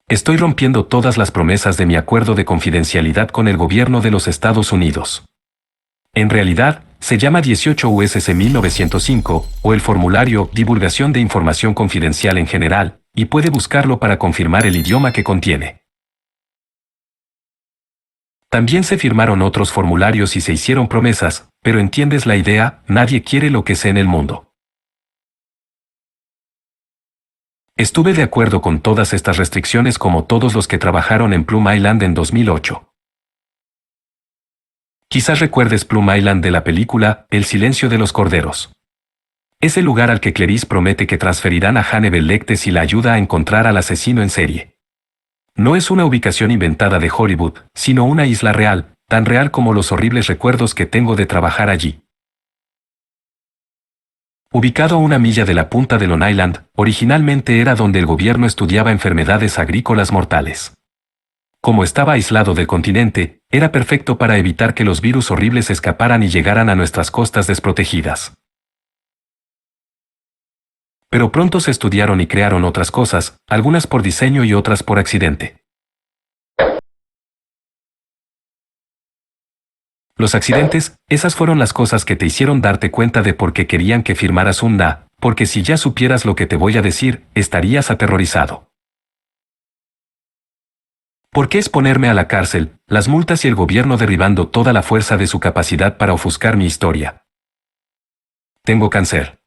Estoy rompiendo todas las promesas de mi acuerdo de confidencialidad con el gobierno de los Estados Unidos. En realidad, se llama 18 USC 1905, o el formulario Divulgación de Información Confidencial en general, y puede buscarlo para confirmar el idioma que contiene. También se firmaron otros formularios y se hicieron promesas, pero entiendes la idea, nadie quiere lo que sé en el mundo. Estuve de acuerdo con todas estas restricciones como todos los que trabajaron en Plum Island en 2008. Quizás recuerdes Plum Island de la película El silencio de los corderos. Es el lugar al que Clarice promete que transferirán a Hannibal Lecter si la ayuda a encontrar al asesino en serie. No es una ubicación inventada de Hollywood, sino una isla real, tan real como los horribles recuerdos que tengo de trabajar allí. Ubicado a 1 milla de la punta de Long Island, originalmente era donde el gobierno estudiaba enfermedades agrícolas mortales. Como estaba aislado del continente, era perfecto para evitar que los virus horribles escaparan y llegaran a nuestras costas desprotegidas. Pero pronto se estudiaron y crearon otras cosas, algunas por diseño y otras por accidente. Los accidentes, esas fueron las cosas que te hicieron darte cuenta de por qué querían que firmaras un NDA, porque si ya supieras lo que te voy a decir, estarías aterrorizado. ¿Por qué exponerme a la cárcel, las multas y el gobierno derribando toda la fuerza de su capacidad para ofuscar mi historia? Tengo cáncer.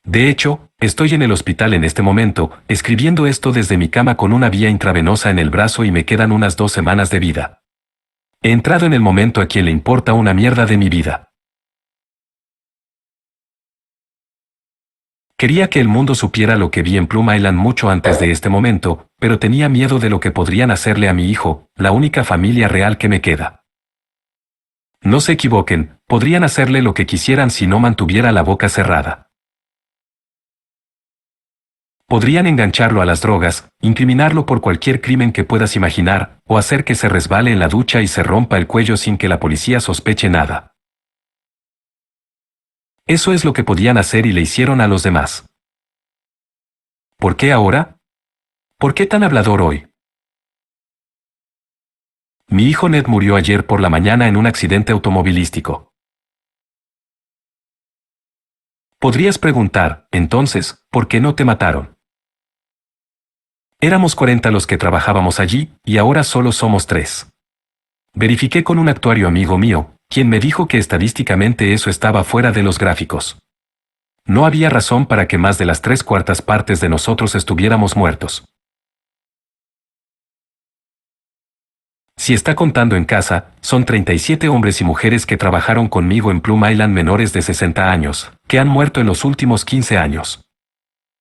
De hecho, estoy en el hospital en este momento, escribiendo esto desde mi cama con una vía intravenosa en el brazo y me quedan unas 2 semanas de vida. He entrado en el momento a quien le importa una mierda de mi vida. Quería que el mundo supiera lo que vi en Plum Island mucho antes de este momento, pero tenía miedo de lo que podrían hacerle a mi hijo, la única familia real que me queda. No se equivoquen, podrían hacerle lo que quisieran si no mantuviera la boca cerrada. Podrían engancharlo a las drogas, incriminarlo por cualquier crimen que puedas imaginar, o hacer que se resbale en la ducha y se rompa el cuello sin que la policía sospeche nada. Eso es lo que podían hacer y le hicieron a los demás. ¿Por qué ahora? ¿Por qué tan hablador hoy? Mi hijo Ned murió ayer por la mañana en un accidente automovilístico. Podrías preguntar, entonces, ¿por qué no te mataron? Éramos 40 los que trabajábamos allí, y ahora solo somos 3. Verifiqué con un actuario amigo mío, quien me dijo que estadísticamente eso estaba fuera de los gráficos. No había razón para que más de las 3/4 partes de nosotros estuviéramos muertos. Si está contando en casa, son 37 hombres y mujeres que trabajaron conmigo en Plum Island menores de 60 años, que han muerto en los últimos 15 años.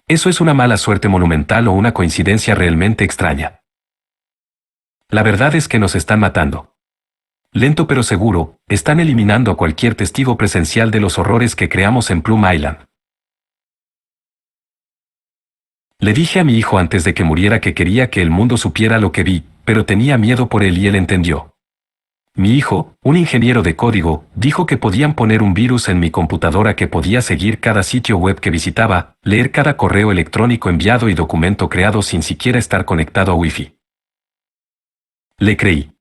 ¿Eso es una mala suerte monumental o una coincidencia realmente extraña? La verdad es que nos están matando. Lento pero seguro, están eliminando a cualquier testigo presencial de los horrores que creamos en Plum Island. Le dije a mi hijo antes de que muriera que quería que el mundo supiera lo que vi, pero tenía miedo por él y él entendió. Mi hijo, un ingeniero de código, dijo que podían poner un virus en mi computadora que podía seguir cada sitio web que visitaba, leer cada correo electrónico enviado y documento creado sin siquiera estar conectado a Wi-Fi. Le creí.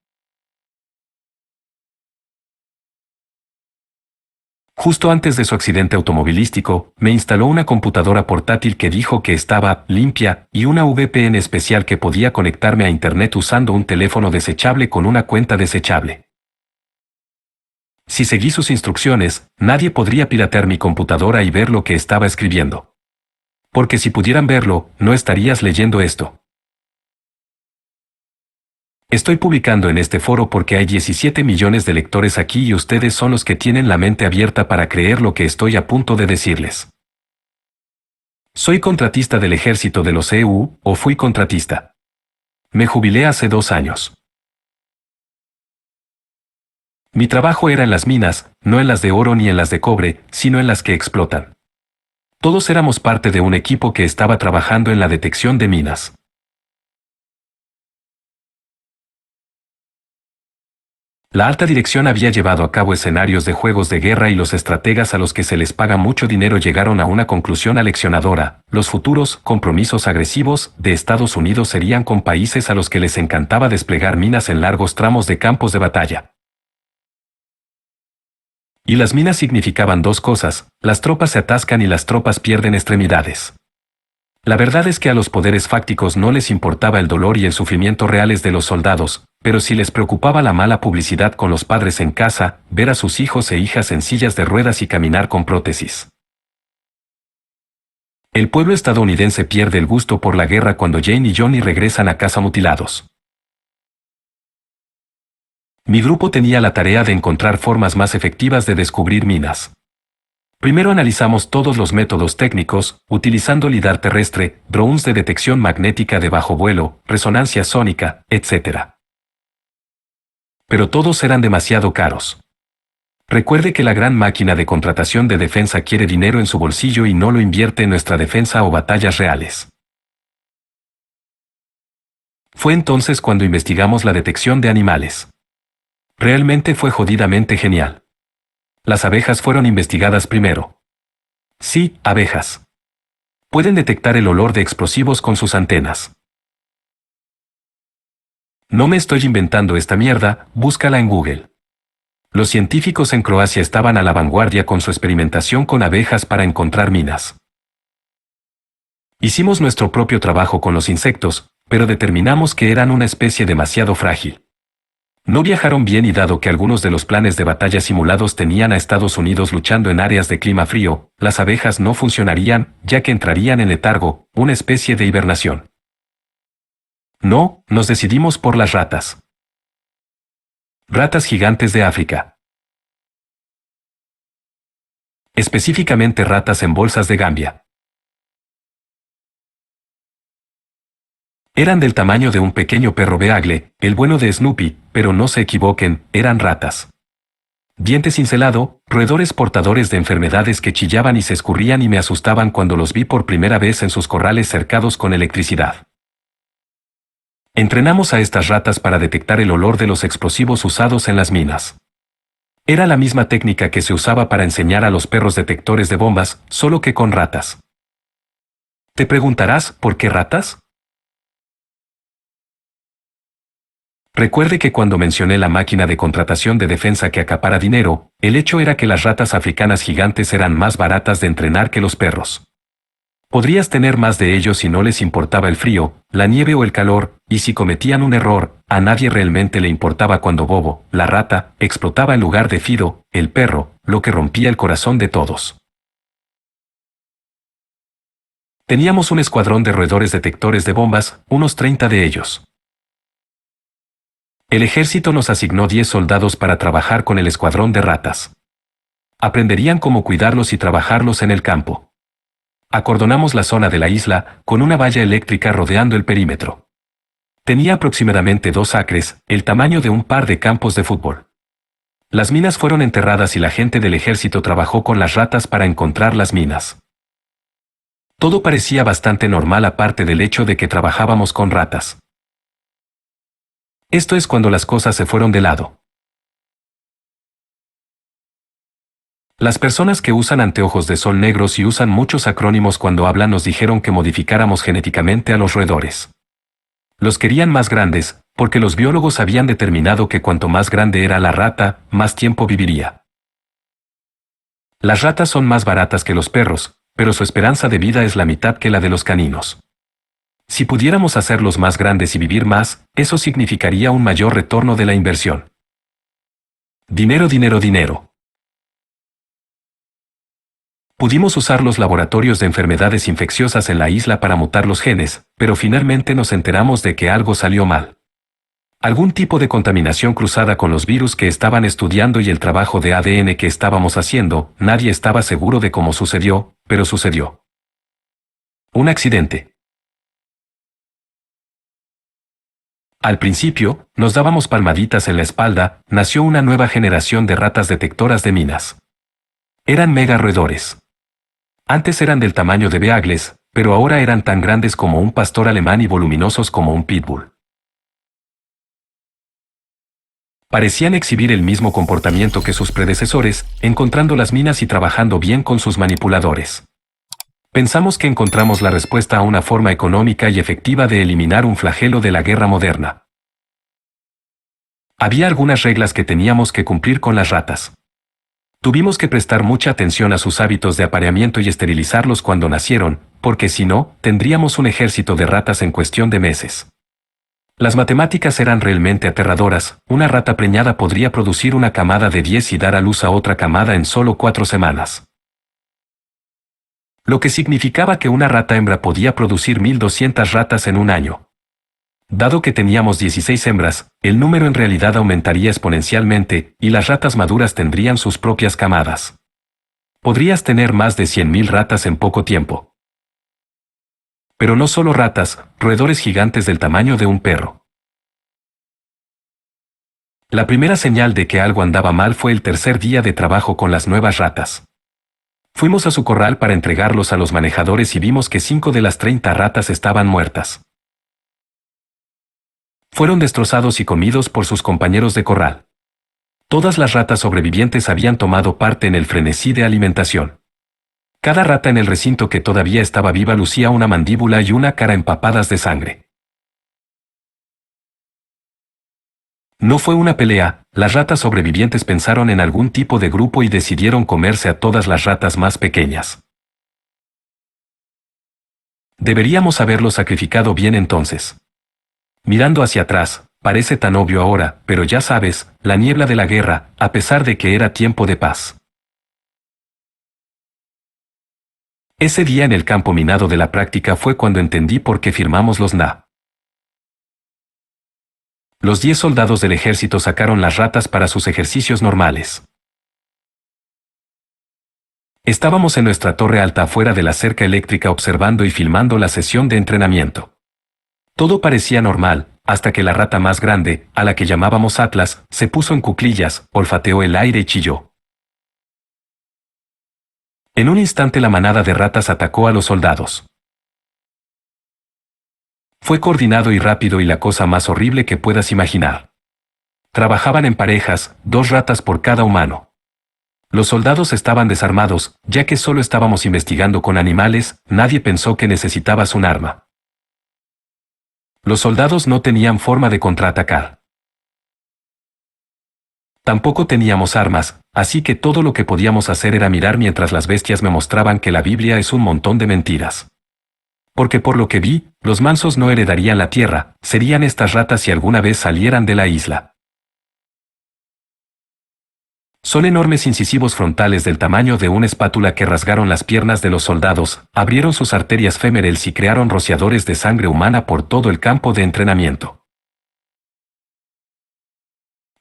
Justo antes de su accidente automovilístico, me instaló una computadora portátil que dijo que estaba limpia y una VPN especial que podía conectarme a Internet usando un teléfono desechable con una cuenta desechable. Si seguí sus instrucciones, nadie podría piratear mi computadora y ver lo que estaba escribiendo. Porque si pudieran verlo, no estarías leyendo esto. Estoy publicando en este foro porque hay 17 millones de lectores aquí y ustedes son los que tienen la mente abierta para creer lo que estoy a punto de decirles. Soy contratista del ejército de los EU, o fui contratista. Me jubilé hace 2 años. Mi trabajo era en las minas, no en las de oro ni en las de cobre, sino en las que explotan. Todos éramos parte de un equipo que estaba trabajando en la detección de minas. La alta dirección había llevado a cabo escenarios de juegos de guerra y los estrategas a los que se les paga mucho dinero llegaron a una conclusión aleccionadora: los futuros compromisos agresivos de Estados Unidos serían con países a los que les encantaba desplegar minas en largos tramos de campos de batalla. Y las minas significaban dos cosas: las tropas se atascan y las tropas pierden extremidades. La verdad es que a los poderes fácticos no les importaba el dolor y el sufrimiento reales de los soldados, pero sí les preocupaba la mala publicidad con los padres en casa, ver a sus hijos e hijas en sillas de ruedas y caminar con prótesis. El pueblo estadounidense pierde el gusto por la guerra cuando Jane y Johnny regresan a casa mutilados. Mi grupo tenía la tarea de encontrar formas más efectivas de descubrir minas. Primero analizamos todos los métodos técnicos, utilizando lidar terrestre, drones de detección magnética de bajo vuelo, resonancia sónica, etc. Pero todos eran demasiado caros. Recuerde que la gran máquina de contratación de defensa quiere dinero en su bolsillo y no lo invierte en nuestra defensa o batallas reales. Fue entonces cuando investigamos la detección de animales. Realmente fue jodidamente genial. Las abejas fueron investigadas primero. Sí, abejas. Pueden detectar el olor de explosivos con sus antenas. No me estoy inventando esta mierda, búscala en Google. Los científicos en Croacia estaban a la vanguardia con su experimentación con abejas para encontrar minas. Hicimos nuestro propio trabajo con los insectos, pero determinamos que eran una especie demasiado frágil. No viajaron bien y dado que algunos de los planes de batalla simulados tenían a Estados Unidos luchando en áreas de clima frío, las abejas no funcionarían, ya que entrarían en letargo, una especie de hibernación. No, nos decidimos por las ratas. Ratas gigantes de África. Específicamente ratas en bolsas de Gambia. Eran del tamaño de un pequeño perro beagle, el bueno de Snoopy, pero no se equivoquen, eran ratas. Dientes cincelado, roedores portadores de enfermedades que chillaban y se escurrían y me asustaban cuando los vi por primera vez en sus corrales cercados con electricidad. Entrenamos a estas ratas para detectar el olor de los explosivos usados en las minas. Era la misma técnica que se usaba para enseñar a los perros detectores de bombas, solo que con ratas. Te preguntarás, ¿por qué ratas? Recuerde que cuando mencioné la máquina de contratación de defensa que acapara dinero, el hecho era que las ratas africanas gigantes eran más baratas de entrenar que los perros. Podrías tener más de ellos si no les importaba el frío, la nieve o el calor, y si cometían un error, a nadie realmente le importaba cuando Bobo, la rata, explotaba en lugar de Fido, el perro, lo que rompía el corazón de todos. Teníamos un escuadrón de roedores detectores de bombas, unos 30 de ellos. El ejército nos asignó 10 soldados para trabajar con el escuadrón de ratas. Aprenderían cómo cuidarlos y trabajarlos en el campo. Acordonamos la zona de la isla, con una valla eléctrica rodeando el perímetro. Tenía aproximadamente 2 acres, el tamaño de un par de campos de fútbol. Las minas fueron enterradas y la gente del ejército trabajó con las ratas para encontrar las minas. Todo parecía bastante normal aparte del hecho de que trabajábamos con ratas. Esto es cuando las cosas se fueron de lado. Las personas que usan anteojos de sol negros y usan muchos acrónimos cuando hablan nos dijeron que modificáramos genéticamente a los roedores. Los querían más grandes, porque los biólogos habían determinado que cuanto más grande era la rata, más tiempo viviría. Las ratas son más baratas que los perros, pero su esperanza de vida es la mitad que la de los caninos. Si pudiéramos hacerlos más grandes y vivir más, eso significaría un mayor retorno de la inversión. Dinero, dinero, dinero. Pudimos usar los laboratorios de enfermedades infecciosas en la isla para mutar los genes, pero finalmente nos enteramos de que algo salió mal. Algún tipo de contaminación cruzada con los virus que estaban estudiando y el trabajo de ADN que estábamos haciendo, nadie estaba seguro de cómo sucedió, pero sucedió. Un accidente. Al principio, nos dábamos palmaditas en la espalda, nació una nueva generación de ratas detectoras de minas. Eran mega roedores. Antes eran del tamaño de beagles, pero ahora eran tan grandes como un pastor alemán y voluminosos como un pitbull. Parecían exhibir el mismo comportamiento que sus predecesores, encontrando las minas y trabajando bien con sus manipuladores. Pensamos que encontramos la respuesta a una forma económica y efectiva de eliminar un flagelo de la guerra moderna. Había algunas reglas que teníamos que cumplir con las ratas. Tuvimos que prestar mucha atención a sus hábitos de apareamiento y esterilizarlos cuando nacieron, porque si no, tendríamos un ejército de ratas en cuestión de meses. Las matemáticas eran realmente aterradoras. Una rata preñada podría producir una camada de 10 y dar a luz a otra camada en solo 4 semanas. Lo que significaba que una rata hembra podía producir 1200 ratas en un año. Dado que teníamos 16 hembras, el número en realidad aumentaría exponencialmente, y las ratas maduras tendrían sus propias camadas. Podrías tener más de 100.000 ratas en poco tiempo. Pero no solo ratas, roedores gigantes del tamaño de un perro. La primera señal de que algo andaba mal fue el tercer día de trabajo con las nuevas ratas. Fuimos a su corral para entregarlos a los manejadores y vimos que 5 de las 30 ratas estaban muertas. Fueron destrozados y comidos por sus compañeros de corral. Todas las ratas sobrevivientes habían tomado parte en el frenesí de alimentación. Cada rata en el recinto que todavía estaba viva lucía una mandíbula y una cara empapadas de sangre. No fue una pelea, las ratas sobrevivientes pensaron en algún tipo de grupo y decidieron comerse a todas las ratas más pequeñas. Deberíamos haberlo sacrificado bien entonces. Mirando hacia atrás, parece tan obvio ahora, pero ya sabes, la niebla de la guerra, a pesar de que era tiempo de paz. Ese día en el campo minado de la práctica fue cuando entendí por qué firmamos los NA. Los 10 soldados del ejército sacaron las ratas para sus ejercicios normales. Estábamos en nuestra torre alta afuera de la cerca eléctrica observando y filmando la sesión de entrenamiento. Todo parecía normal, hasta que la rata más grande, a la que llamábamos Atlas, se puso en cuclillas, olfateó el aire y chilló. En un instante la manada de ratas atacó a los soldados. Fue coordinado y rápido y la cosa más horrible que puedas imaginar. Trabajaban en parejas, 2 ratas por cada humano. Los soldados estaban desarmados, ya que solo estábamos investigando con animales, nadie pensó que necesitabas un arma. Los soldados no tenían forma de contraatacar. Tampoco teníamos armas, así que todo lo que podíamos hacer era mirar mientras las bestias me mostraban que la Biblia es un montón de mentiras. Porque por lo que vi, los mansos no heredarían la tierra, serían estas ratas si alguna vez salieran de la isla. Son enormes incisivos frontales del tamaño de una espátula que rasgaron las piernas de los soldados, abrieron sus arterias fémeres y crearon rociadores de sangre humana por todo el campo de entrenamiento.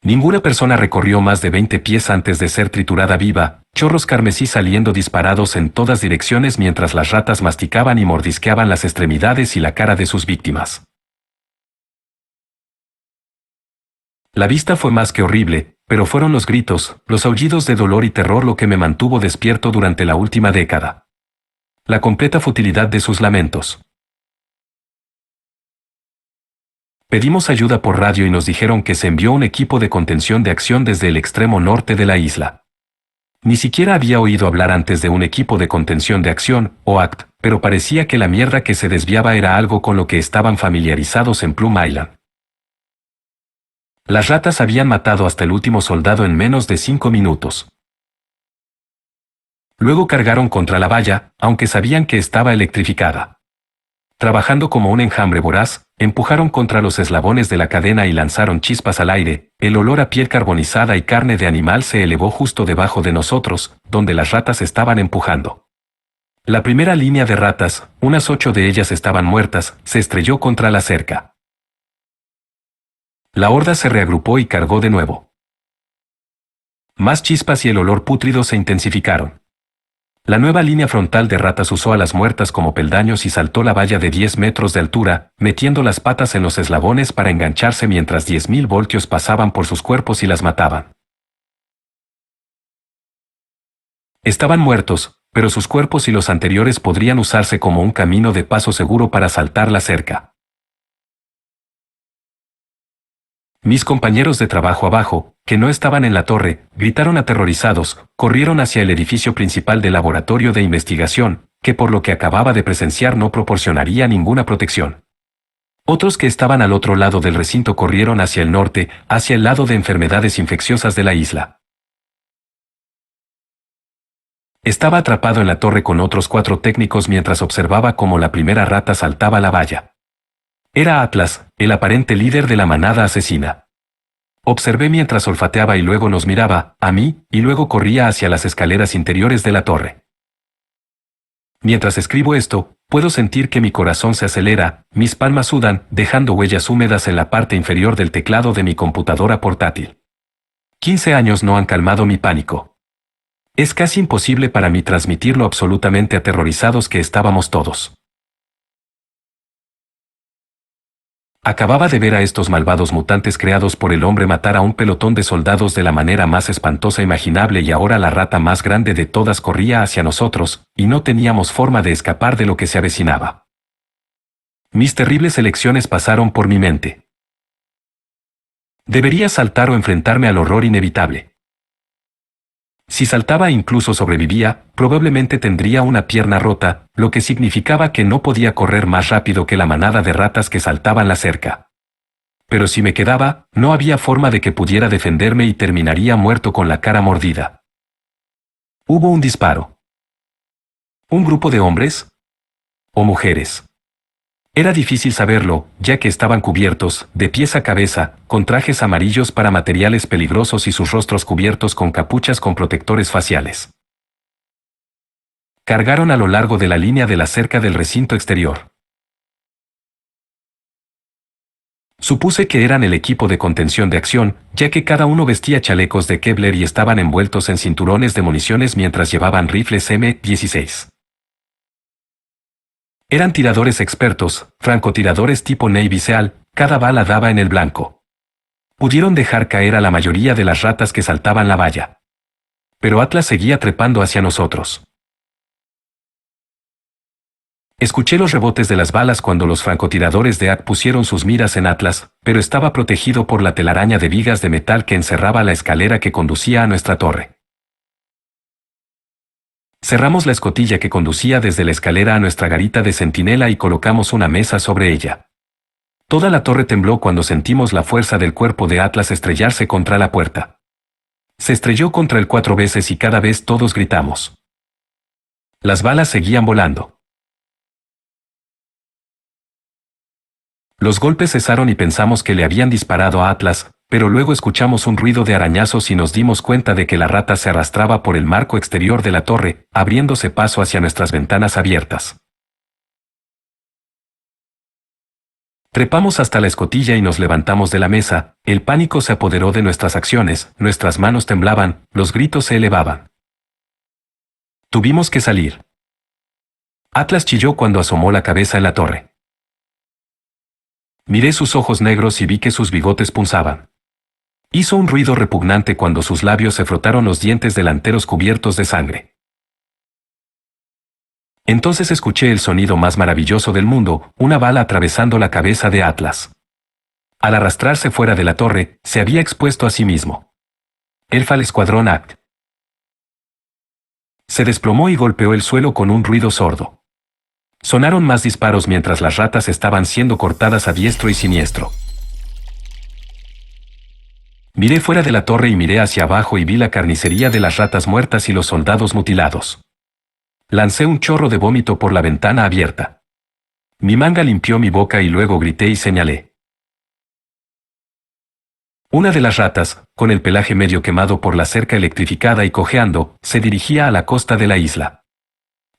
Ninguna persona recorrió más de 20 pies antes de ser triturada viva, chorros carmesí saliendo disparados en todas direcciones mientras las ratas masticaban y mordisqueaban las extremidades y la cara de sus víctimas. La vista fue más que horrible, pero fueron los gritos, los aullidos de dolor y terror lo que me mantuvo despierto durante la última década. La completa futilidad de sus lamentos. Pedimos ayuda por radio y nos dijeron que se envió un equipo de contención de acción desde el extremo norte de la isla. Ni siquiera había oído hablar antes de un equipo de contención de acción, o ACT, pero parecía que la mierda que se desviaba era algo con lo que estaban familiarizados en Plum Island. Las ratas habían matado hasta el último soldado en menos de 5 minutos. Luego cargaron contra la valla, aunque sabían que estaba electrificada. Trabajando como un enjambre voraz, empujaron contra los eslabones de la cadena y lanzaron chispas al aire, el olor a piel carbonizada y carne de animal se elevó justo debajo de nosotros, donde las ratas estaban empujando. La primera línea de ratas, unas 8 de ellas estaban muertas, se estrelló contra la cerca. La horda se reagrupó y cargó de nuevo. Más chispas y el olor pútrido se intensificaron. La nueva línea frontal de ratas usó a las muertas como peldaños y saltó la valla de 10 metros de altura, metiendo las patas en los eslabones para engancharse mientras 10.000 voltios pasaban por sus cuerpos y las mataban. Estaban muertos, pero sus cuerpos y los anteriores podrían usarse como un camino de paso seguro para saltar la cerca. Mis compañeros de trabajo abajo, que no estaban en la torre, gritaron aterrorizados, corrieron hacia el edificio principal del laboratorio de investigación, que por lo que acababa de presenciar no proporcionaría ninguna protección. Otros que estaban al otro lado del recinto corrieron hacia el norte, hacia el lado de enfermedades infecciosas de la isla. Estaba atrapado en la torre con otros 4 técnicos mientras observaba cómo la primera rata saltaba la valla. Era Atlas, el aparente líder de la manada asesina. Observé mientras olfateaba y luego nos miraba, a mí, y luego corría hacia las escaleras interiores de la torre. Mientras escribo esto, puedo sentir que mi corazón se acelera, mis palmas sudan, dejando huellas húmedas en la parte inferior del teclado de mi computadora portátil. 15 años no han calmado mi pánico. Es casi imposible para mí transmitir lo absolutamente aterrorizados que estábamos todos. Acababa de ver a estos malvados mutantes creados por el hombre matar a un pelotón de soldados de la manera más espantosa imaginable y ahora la rata más grande de todas corría hacia nosotros, y no teníamos forma de escapar de lo que se avecinaba. Mis terribles elecciones pasaron por mi mente. Debería saltar o enfrentarme al horror inevitable. Si saltaba e incluso sobrevivía, probablemente tendría una pierna rota, lo que significaba que no podía correr más rápido que la manada de ratas que saltaban la cerca. Pero si me quedaba, no había forma de que pudiera defenderme y terminaría muerto con la cara mordida. Hubo un disparo. ¿Un grupo de hombres? ¿O mujeres? Era difícil saberlo, ya que estaban cubiertos, de pies a cabeza, con trajes amarillos para materiales peligrosos y sus rostros cubiertos con capuchas con protectores faciales. Cargaron a lo largo de la línea de la cerca del recinto exterior. Supuse que eran el equipo de contención de acción, ya que cada uno vestía chalecos de Kevlar y estaban envueltos en cinturones de municiones mientras llevaban rifles M16. Eran tiradores expertos, francotiradores tipo Navy SEAL, cada bala daba en el blanco. Pudieron dejar caer a la mayoría de las ratas que saltaban la valla. Pero Atlas seguía trepando hacia nosotros. Escuché los rebotes de las balas cuando los francotiradores de AK pusieron sus miras en Atlas, pero estaba protegido por la telaraña de vigas de metal que encerraba la escalera que conducía a nuestra torre. Cerramos la escotilla que conducía desde la escalera a nuestra garita de centinela y colocamos una mesa sobre ella. Toda la torre tembló cuando sentimos la fuerza del cuerpo de Atlas estrellarse contra la puerta. Se estrelló contra él 4 veces y cada vez todos gritamos. Las balas seguían volando. Los golpes cesaron y pensamos que le habían disparado a Atlas, pero luego escuchamos un ruido de arañazos y nos dimos cuenta de que la rata se arrastraba por el marco exterior de la torre, abriéndose paso hacia nuestras ventanas abiertas. Trepamos hasta la escotilla y nos levantamos de la mesa, el pánico se apoderó de nuestras acciones, nuestras manos temblaban, los gritos se elevaban. Tuvimos que salir. Atlas chilló cuando asomó la cabeza en la torre. Miré sus ojos negros y vi que sus bigotes punzaban. Hizo un ruido repugnante cuando sus labios se frotaron los dientes delanteros cubiertos de sangre. Entonces escuché el sonido más maravilloso del mundo, una bala atravesando la cabeza de Atlas. Al arrastrarse fuera de la torre, se había expuesto a sí mismo. Él fue al escuadrón ACT. Se desplomó y golpeó el suelo con un ruido sordo. Sonaron más disparos mientras las ratas estaban siendo cortadas a diestro y siniestro. Miré fuera de la torre y miré hacia abajo y vi la carnicería de las ratas muertas y los soldados mutilados. Lancé un chorro de vómito por la ventana abierta. Mi manga limpió mi boca y luego grité y señalé. Una de las ratas, con el pelaje medio quemado por la cerca electrificada y cojeando, se dirigía a la costa de la isla.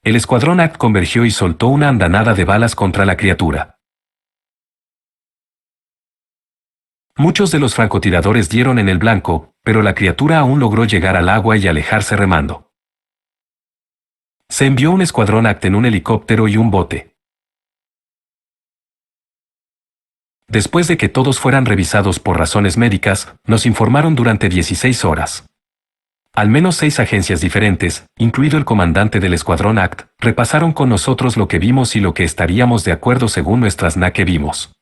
El escuadrón ACT convergió y soltó una andanada de balas contra la criatura. Muchos de los francotiradores dieron en el blanco, pero la criatura aún logró llegar al agua y alejarse remando. Se envió un escuadrón ACT en un helicóptero y un bote. Después de que todos fueran revisados por razones médicas, nos informaron durante 16 horas. Al menos 6 agencias diferentes, incluido el comandante del escuadrón ACT, repasaron con nosotros lo que vimos y lo que estaríamos de acuerdo según nuestras NA que vimos.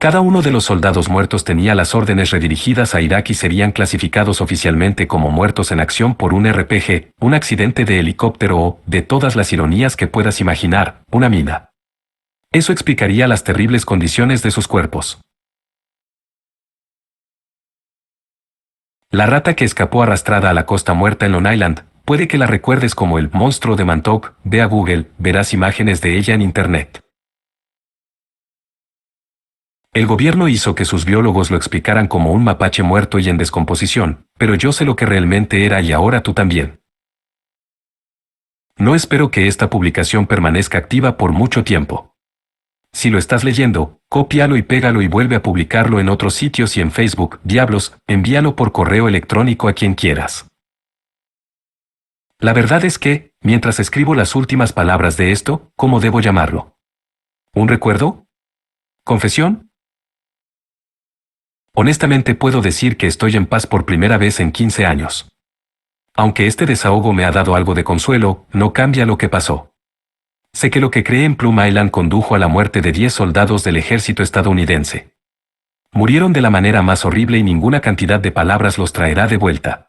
Cada uno de los soldados muertos tenía las órdenes redirigidas a Irak y serían clasificados oficialmente como muertos en acción por un RPG, un accidente de helicóptero o, de todas las ironías que puedas imaginar, una mina. Eso explicaría las terribles condiciones de sus cuerpos. La rata que escapó arrastrada a la costa muerta en Long Island, puede que la recuerdes como el monstruo de Montauk. Ve a Google, verás imágenes de ella en Internet. El gobierno hizo que sus biólogos lo explicaran como un mapache muerto y en descomposición, pero yo sé lo que realmente era y ahora tú también. No espero que esta publicación permanezca activa por mucho tiempo. Si lo estás leyendo, cópialo y pégalo y vuelve a publicarlo en otros sitios y en Facebook. Diablos, envíalo por correo electrónico a quien quieras. La verdad es que, mientras escribo las últimas palabras de esto, ¿cómo debo llamarlo? ¿Un recuerdo? ¿Confesión? Honestamente puedo decir que estoy en paz por primera vez en 15 años. Aunque este desahogo me ha dado algo de consuelo, no cambia lo que pasó. Sé que lo que creé en Plum Island condujo a la muerte de 10 soldados del ejército estadounidense. Murieron de la manera más horrible y ninguna cantidad de palabras los traerá de vuelta.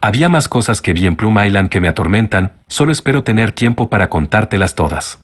Había más cosas que vi en Plum Island que me atormentan, solo espero tener tiempo para contártelas todas.